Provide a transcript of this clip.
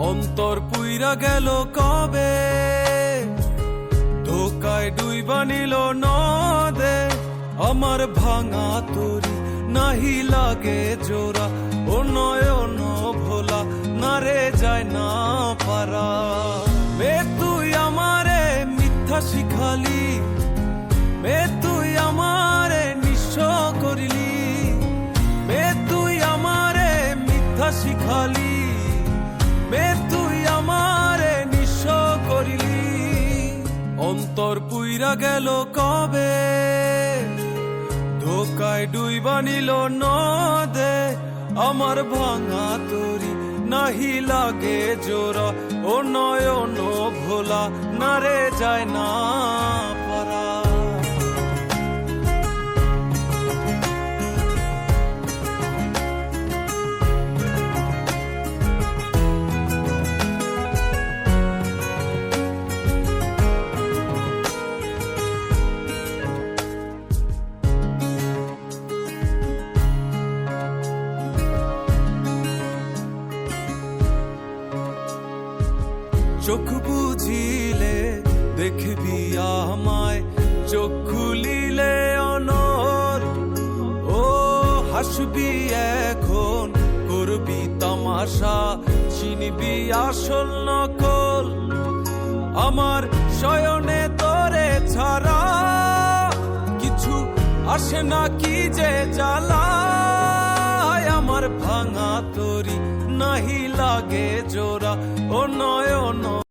অন্তর পুইরা গেল কবে, ধোকায় ডুইবা নিল নদে। আমার ভাঙা তরি নাহি লাগে জোড়া, ও নয়ন ভোলা না রে যায় না পারা। মে তুই আমারে মিথ্যা শিখালি, মে তুই আমারে নিঃস্ব করিলি, মে তুই আমারে মিথ্যা শিখালি, মে তুই আমারে নিঃস্ব করিলি। অন্তর পুইরা গেল কবে, ধোকায় ডুইবা নিল নদে। আমার ভাঙা তরি নাহি লাগে জোড়া, ও নয়ন ভোলা না রে যায় না পারা। চোখ বুঝিলে দেখবি আমায়, চোখ খুলিলে অনর। ও হাসবি এখন, করবি তামাশা, চিনবি আসল নকল। আমার শয়নে তোরে ছাড়া কিছু আসে না, কি যে জ্বালা। আমার ভাঙা তরি নাহি লাগে জোড়া, ও নয়ন